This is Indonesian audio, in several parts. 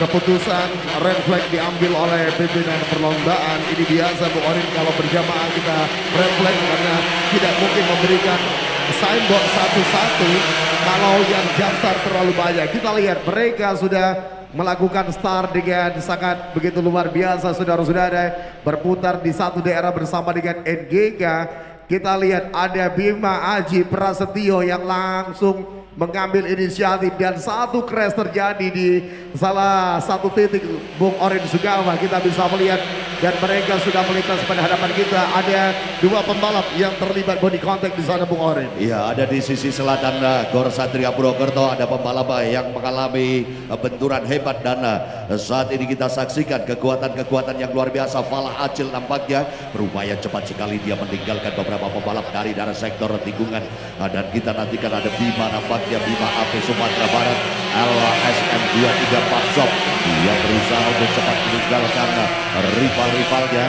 keputusan red flag diambil oleh pimpinan perlombaan. Ini biasa Bu Orin kalau berjamaah kita red flag karena tidak mungkin memberikan signboard satu-satu kalau yang jamstar terlalu banyak. Kita lihat mereka sudah melakukan start dengan sangat begitu luar biasa, saudara-saudara, berputar di satu daerah bersama dengan NGK. Kita lihat ada Bima Aji Prasetyo yang langsung mengambil inisiatif dan satu crash terjadi di salah satu titik Bung Orin Sugawa. Kita bisa melihat dan mereka sudah melintas pada hadapan kita. Ada dua pembalap yang terlibat body contact di sana Bung Orin. Iya, ada di sisi selatan Gor Satria Purwokerto ada pembalap yang mengalami benturan hebat dan saat ini kita saksikan kekuatan-kekuatan yang luar biasa. Falah Acil nampaknya berupaya cepat sekali dia meninggalkan beberapa pembalap dari daerah sektor tikungan dan kita nantikan ada Bima nampaknya Bima AP Sumatera Barat LSM 23 Paksop dia berusaha untuk cepat meninggalkan rival-rivalnya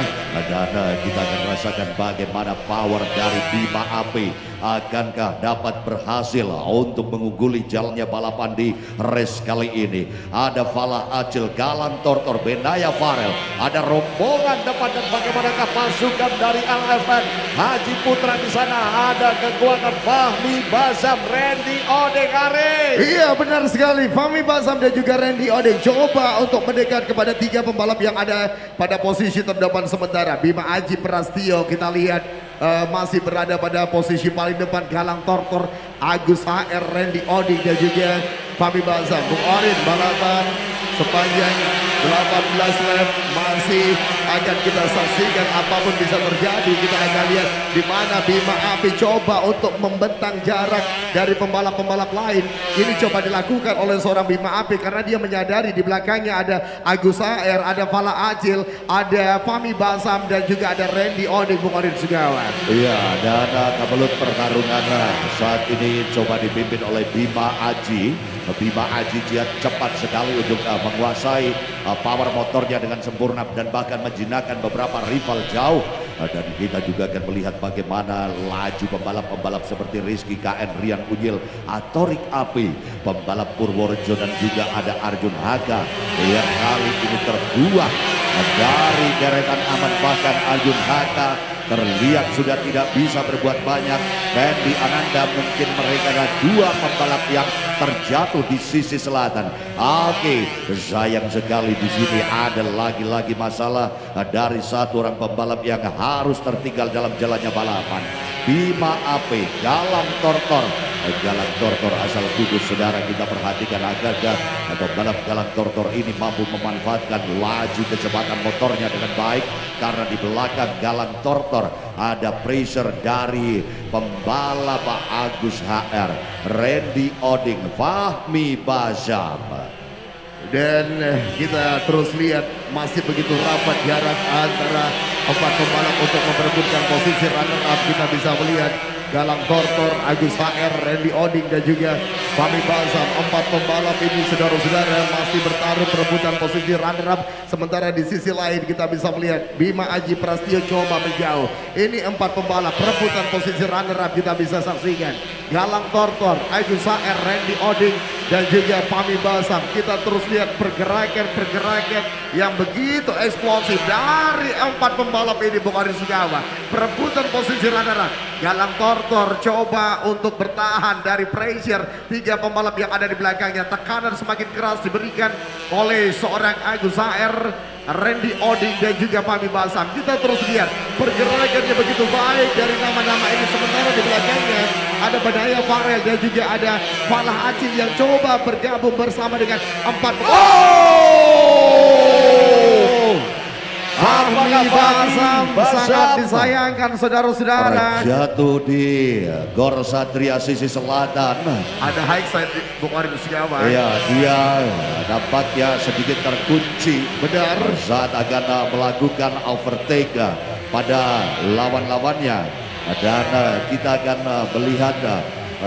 dan kita akan merasakan bagaimana power dari Bima AP. Akankah dapat berhasil untuk mengungguli jalannya balapan di race kali ini? Ada Falah Acil, Galang Tortor, Benaya Farel, ada rombongan depan dan bagaimanakah pasukan dari LFN Haji Putra di sana? Ada kekuatan Fahmi Basam, Randy Odeng Are. Iya benar sekali, Fahmi Basam dan juga Randy Odeng coba untuk mendekat kepada tiga pembalap yang ada pada posisi terdepan sementara. Bima Aji Prasetyo kita lihat masih berada pada posisi paling depan. Galang Tortor, Agus HR, Randy Oding dan juga Fahmi Basam. Bung Orin, balapan sepanjang 18 lap masih akan kita saksikan, apapun bisa terjadi. Kita akan lihat di mana Bima Api coba untuk membentang jarak dari pembalap-pembalap lain. Ini coba dilakukan oleh seorang Bima Api karena dia menyadari di belakangnya ada Agus HR, ada Falah Acil, ada Fahmi Basam dan juga ada Randy Oding Bung Orin Sugawa. Iya, dan kebelut pertarungan saat ini coba dipimpin oleh Bima Aji. Bima Aji dia cepat sekali untuk menguasai power motornya dengan sempurna dan bahkan menjinakkan beberapa rival jauh. Dan kita juga akan melihat bagaimana laju pembalap-pembalap seperti Rizky KN, Rian Unyil, Atorik Api, pembalap Purworejo dan juga ada Arjun Haka yang kali ini terbuang dari deretan aman. Bahkan Arjun Haka terlihat sudah tidak bisa berbuat banyak. Fendi Ananda, mungkin mereka adalah dua pembalap yang terjatuh di sisi selatan. Oke, sayang sekali di sini ada lagi-lagi masalah dari satu orang pembalap yang harus tertinggal dalam jalannya balapan. Bima AP, Galang Tortor. Galang Tortor asal Kudus, saudara, kita perhatikan agar pembalap Galang Tortor ini mampu memanfaatkan laju kecepatan motornya dengan baik karena di belakang Galang Tortor ada pressure dari pembalap Agus HR, Randy Oding, Fahmi Basam. Dan kita terus lihat masih begitu rapat jarak antara empat pembalap untuk memperebutkan posisi runner up. Kita bisa melihat Galang Tortor, Agus HR, Randy Oding dan juga Fahmi Basam. Empat pembalap ini saudara-saudara masih bertarung perebutan posisi runner up. Sementara di sisi lain kita bisa melihat Bima Aji Prasetyo coba menjauh. Ini empat pembalap perebutan posisi runner up kita bisa saksikan. Galang Tortor, Agus HR, Randy Oding dan juga Fahmi Basam. Kita terus lihat pergerakan yang begitu eksplosif dari empat pembalap ini Bung Orin Sugawa. Perebutan posisi runner up. Galang Tortor coba untuk bertahan dari pressure tiga pembalap yang ada di belakangnya. Tekanan semakin keras diberikan oleh seorang Agus HR, Randy Oding dan juga Fahmi Basam. Kita terus lihat pergerakannya begitu baik dari nama-nama ini. Sementara di belakangnya ada Benaya Farel dan juga ada Falah Acil yang coba bergabung bersama dengan empat. Fahmi Basam sangat disayangkan saudara-saudara. Jatuh di Gor Satria sisi selatan. Ada high side Bung Orin Sugawa. Iya, dia nampaknya sedikit terkunci. Benar. Saat akan melakukan overtake pada lawan-lawannya. Dan kita akan melihat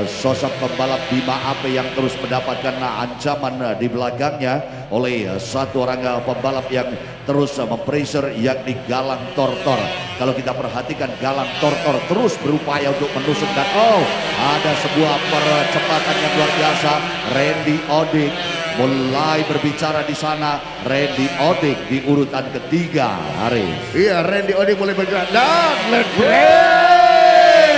sosok pembalap Bima AP yang terus mendapatkan ancaman di belakangnya oleh satu orang pembalap yang terus mempressure yakni Galang Tortor. Kalau kita perhatikan Galang Tortor terus berupaya untuk menusuk dan ada sebuah percepatan yang luar biasa. Randy Oding mulai berbicara di sana. Randy Oding di urutan ketiga, Aris. Iya, Randy Oding mulai bergerak dan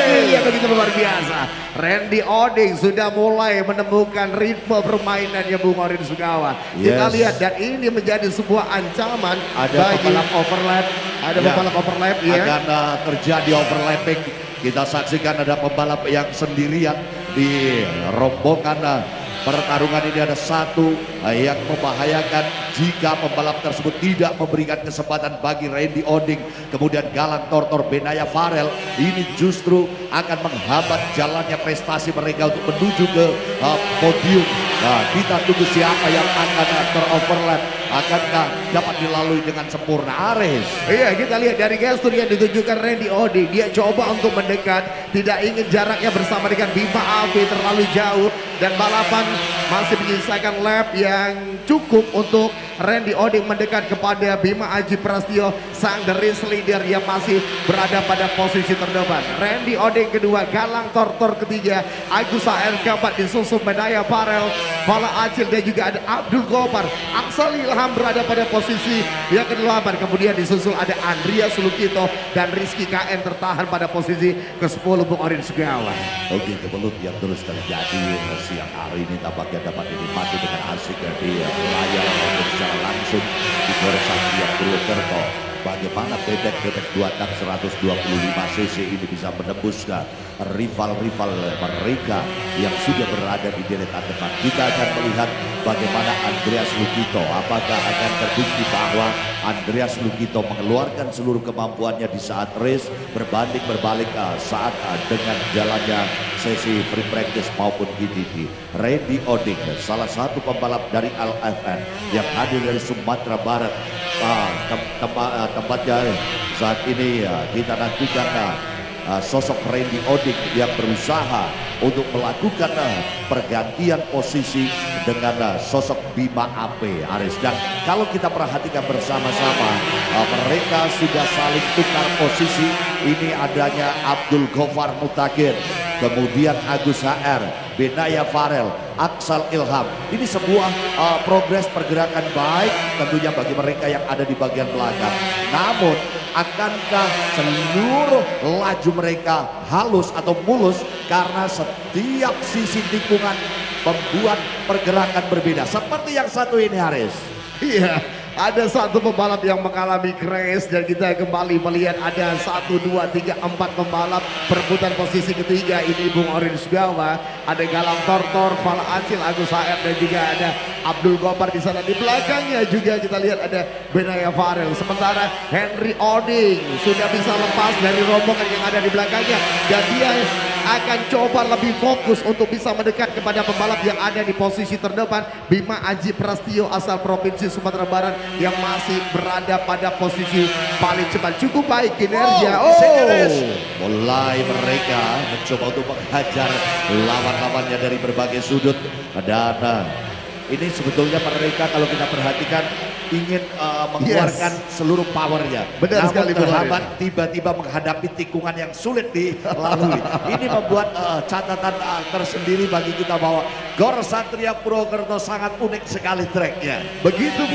iya, begitu luar biasa. Randy Oding sudah mulai menemukan ritme permainannya Bung Orin Sugawa. Kita Yes. lihat dan ini menjadi sebuah ancaman Ada bagi pembalap overlap. ada Ya, pembalap overlap ya. akan terjadi overlapping. Kita saksikan ada pembalap yang sendirian di rombongan. Pertarungan ini ada satu yang membahayakan jika pembalap tersebut tidak memberikan kesempatan bagi Randy Oding. Kemudian Galang Tortor, Benaya Farel ini justru akan menghambat jalannya prestasi mereka untuk menuju ke podium. Nah, kita tunggu siapa yang akan teroverlap. Akankah dapat dilalui dengan sempurna, Aris? Iya, kita lihat dari gestur yang ditunjukkan Randy Oding. Dia coba untuk mendekat, tidak ingin jaraknya bersama dengan Bima AB terlalu jauh. Dan balapan masih menyisakan lap yang cukup untuk Randy Oding mendekat kepada Bima Aji Prastio, sang race leader yang masih berada pada posisi terdepan. Randy Oding kedua, Galang Tortor ketiga, Agus AR keempat, disusul Benaya Farel, Fala Acil dan juga ada Abdul Gopar. Aksal Ilham berada pada posisi yang ke-8, kemudian disusul ada Andrea Sulukito dan Rizky KN tertahan pada posisi ke-10 Bung Orin Sugawa. Oke, kebelut yang terus terjadi siang hari ini tampaknya dapat dinikmati dengan asik di layar maupun secara langsung di Gor Satria Purwokerto. Bagaimana bebek-bebek 2 tak 125 cc ini bisa menembus ke rival-rival mereka yang sudah berada di deretan depan. Kita akan melihat bagaimana Andreas Lukito, apakah akan terbukti bahwa Andreas Lukito mengeluarkan seluruh kemampuannya di saat race berbanding berbalik saat dengan jalannya sesi free practice maupun GTD. Randy Oding, salah satu pembalap dari LFN yang hadir dari Sumatera Barat. Tempatnya saat ini kita nantikan sosok Randy Oding yang berusaha untuk melakukan pergantian posisi dengan sosok Bima AP, Aris. Dan kalau kita perhatikan bersama-sama, mereka sudah saling tukar posisi. Ini adanya Abdul Gofar Mutakin, kemudian Agus HR, Benaya Farel, Aksal Ilham. Ini sebuah progres pergerakan baik tentunya bagi mereka yang ada di bagian belakang. Namun akankah seluruh laju mereka halus atau mulus karena setiap sisi tikungan membuat pergerakan berbeda. Seperti yang satu ini, Haris. Iya, ada satu pembalap yang mengalami crash dan kita kembali melihat ada 1, 2, 3, 4 pembalap perebutan posisi ketiga ini Bung Orin Sugawa. Ada Galang Tortor, Fala Acil, Agus HR dan juga ada Abdul Gopar di sana. Di belakangnya juga kita lihat ada Benaya Farel. Sementara Henry Oding sudah bisa lepas dari rombongan yang ada di belakangnya dan dia akan coba lebih fokus untuk bisa mendekat kepada pembalap yang ada di posisi terdepan, Bima Aji Prastio asal Provinsi Sumatera Barat yang masih berada pada posisi paling cepat. Cukup baik kinerja. Mulai mereka mencoba untuk menghajar lawan-lawannya dari berbagai sudut. Dan ini sebetulnya mereka kalau kita perhatikan ingin mengeluarkan seluruh powernya. Benar sekali, Bung terhambat tiba-tiba menghadapi tikungan yang sulit dilalui. Ini membuat catatan tersendiri bagi kita bahwa Gor Satria Purwokerto sangat unik sekali treknya. Begitu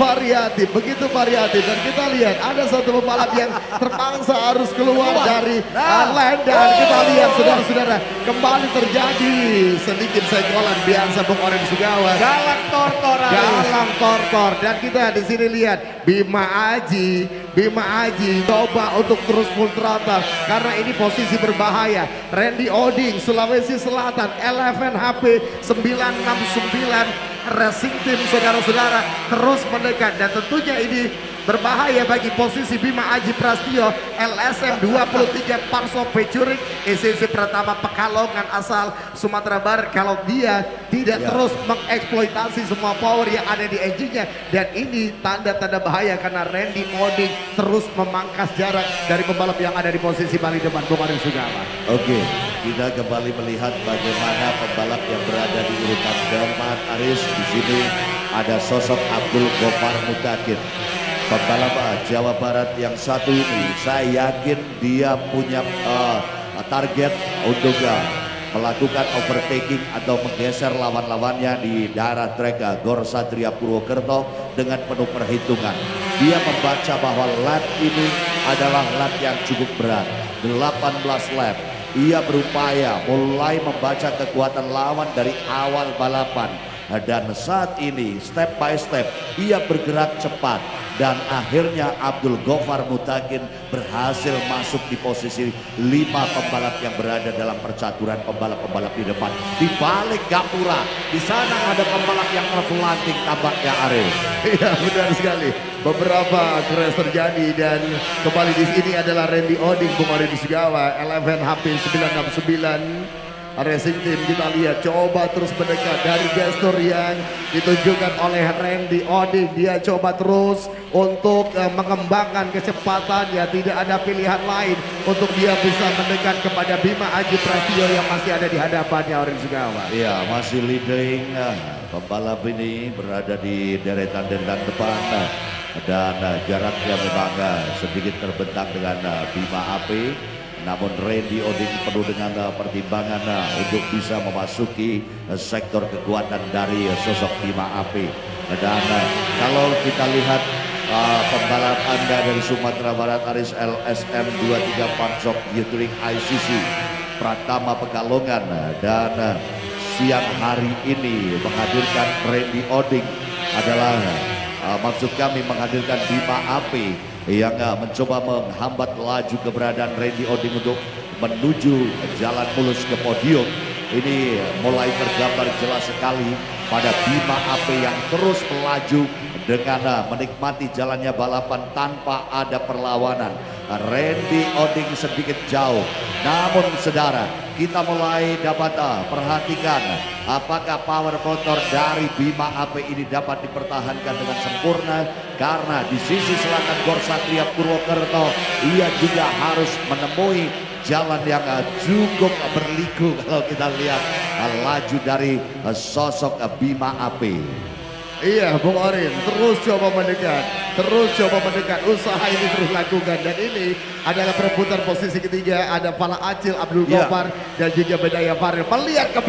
variatif dan kita lihat ada satu pembalap yang terpaksa harus keluar dari lane dan kita lihat saudara-saudara kembali terjadi sedikit sekolan biasa Bung Orin Sugawa. Galang Tortor dan kita di sini lihat Bima Aji coba untuk terus full throttle karena ini posisi berbahaya. Randy Oding Sulawesi Selatan LFN HP 969 Racing Team saudara-saudara terus mendekat dan tentunya ini berbahaya bagi posisi Bima Aji Prastio LSM 23 Parso Pecurik ECC pertama Pekalongan asal Sumatera Barat. Kalau dia tidak terus mengeksploitasi semua power yang ada di engine-nya dan ini tanda-tanda bahaya karena Randy Oding terus memangkas jarak dari pembalap yang ada di posisi paling depan Bung Orin Sugawa. Oke, kita kembali melihat bagaimana pembalap yang berada di urutan keempat, Aris. Di sini ada sosok Abdul Gopar Mutakin, pembalap Jawa Barat yang satu ini. Saya yakin dia punya target untuk melakukan overtaking atau menggeser lawan-lawannya di daerah trek Gor Satria Purwokerto dengan penuh perhitungan. Dia membaca bahwa lap ini adalah lap yang cukup berat, 18 lap. Ia berupaya mulai membaca kekuatan lawan dari awal balapan. Dan saat ini step by step ia bergerak cepat. Dan akhirnya Abdul Gofar Mutakin berhasil masuk di posisi 5 pembalap yang berada dalam percaturan pembalap-pembalap di depan. Di balik gapura, di sana ada pembalap yang terpelanting tampaknya, Ariel. Iya, benar sekali. Beberapa crash terjadi dan kembali di sini adalah Randy Oding, Bung Ari Sugawa, 11 HP 969. Racing Team kita lihat coba terus mendekat dari gestur yang ditunjukkan oleh Randy Oding. Dia coba terus untuk mengembangkan kecepatannya, tidak ada pilihan lain untuk dia bisa mendekat kepada Bima Aji Prasetyo yang masih ada di hadapannya, Orin Sugawa. Iya, masih leading. Pembalap ini berada di deretan-deretan depan dan jaraknya memang sedikit terbentang dengan Bima AP. Namun Randy Oding penuh dengan pertimbangan untuk bisa memasuki sektor kekuatan dari sosok Bima AP. Dan kalau kita lihat pembalap Anda dari Sumatera Barat, Aris LSM 23 Pansok Touring ICC Pratama Pekalongan, dan siang hari ini menghadirkan Randy Oding adalah maksud kami menghadirkan Bima AP yang mencoba menghambat laju keberadaan Randy Oding untuk menuju jalan mulus ke podium. Ini mulai tergambar jelas sekali pada Bima AP yang terus melaju dengan menikmati jalannya balapan tanpa ada perlawanan. Randy Oding sedikit jauh, namun saudara, kita mulai dapat perhatikan apakah power motor dari Bima AP ini dapat dipertahankan dengan sempurna, karena di sisi selatan Gor Satria Purwokerto ia juga harus menemui jalan yang cukup berliku kalau kita lihat laju dari sosok Bima AP. Iya, Bung Orin terus coba mendekat, usaha ini terus lakukan, dan ini adalah perebutan posisi ketiga. Ada Fala Acil, Abdul Gofar dan juga Benaya Farel. Melihat ke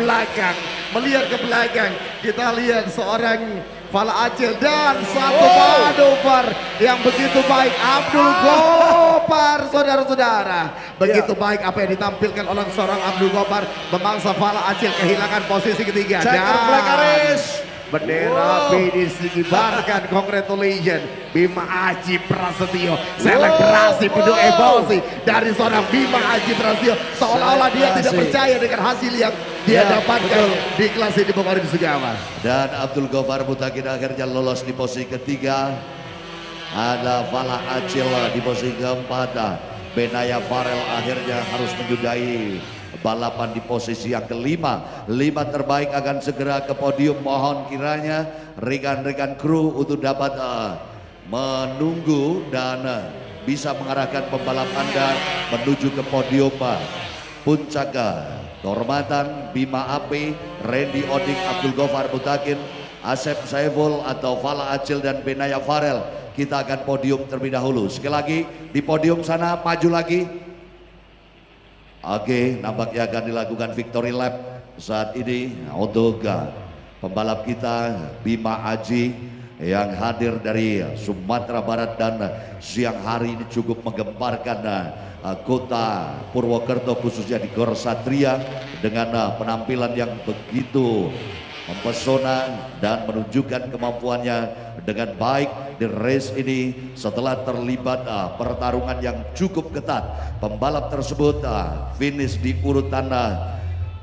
belakang, kita lihat seorang Fala Acil dan satu manuver yang begitu baik Abdul Gofar, saudara-saudara. Begitu baik apa yang ditampilkan oleh seorang Abdul Gofar, memangsa Fala Acil kehilangan posisi ketiga. Checker flag Aris. Bendera finish dikibarkan. Congratulations Bima Aji Prasetyo. Selebrasi penuh emosi dari seorang Bima Aji Prasetyo, seolah-olah dia tidak percaya dengan hasil yang dia dapatkan di kelas ini, Bung Orin Sugawa. Dan Abdul Gofar Mutakin akhirnya lolos di posisi ketiga. Ada Fala Acil di posisi keempat. Benaya Farel akhirnya harus menyudahi balapan di posisi yang kelima. 5 terbaik akan segera ke podium. Mohon kiranya rekan-rekan kru untuk dapat menunggu dan bisa mengarahkan pembalap Anda menuju ke podium puncak kehormatan Bima AP, Randy Oding, Abdul Gofar Mutakin, Asep Saiful atau Fala Acil dan Benaya Farel. Kita akan podium terlebih dahulu. Sekali lagi di podium sana, maju lagi. Oke, nampaknya akan dilakukan victory lap saat ini untuk pembalap kita Bima Aji yang hadir dari Sumatera Barat dan siang hari ini cukup menggemparkan kota Purwokerto, khususnya di Gor Satria dengan penampilan yang begitu mempesona dan menunjukkan kemampuannya dengan baik di race ini. Setelah terlibat pertarungan yang cukup ketat, pembalap tersebut finish di urutan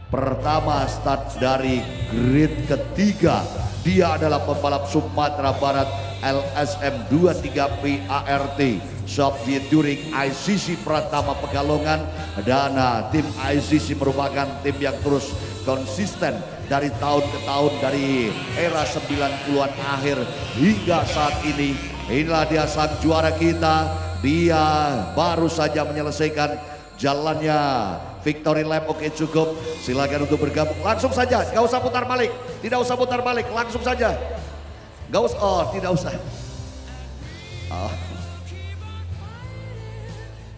pertama start dari grid ketiga. Dia adalah pembalap Sumatera Barat LSM 23 PART Soviet Touring ICC Pratama Pekalongan, dan tim ICC merupakan tim yang terus konsisten dari tahun ke tahun, dari era 90-an akhir hingga saat ini. Inilah dia sang juara kita. Dia baru saja menyelesaikan jalannya victory lap. Oke, cukup, silakan untuk bergabung langsung saja, gak usah putar balik, tidak usah putar balik, langsung saja, gak usah, oh tidak usah,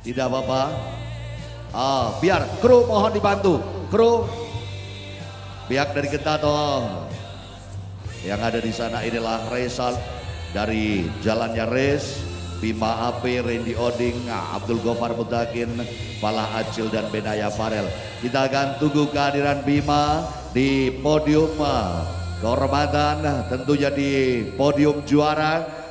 tidak apa-apa. Biar kru mohon dibantu, kru Pihak dari Gentato yang ada di sana inilah Resal dari jalannya Res, Bima AP, Randy Oding, Abdul Gofar Mutakin, Falah Acil dan Benaya Farel. Kita akan tunggu kehadiran Bima di podium kehormatan, tentunya di podium juara.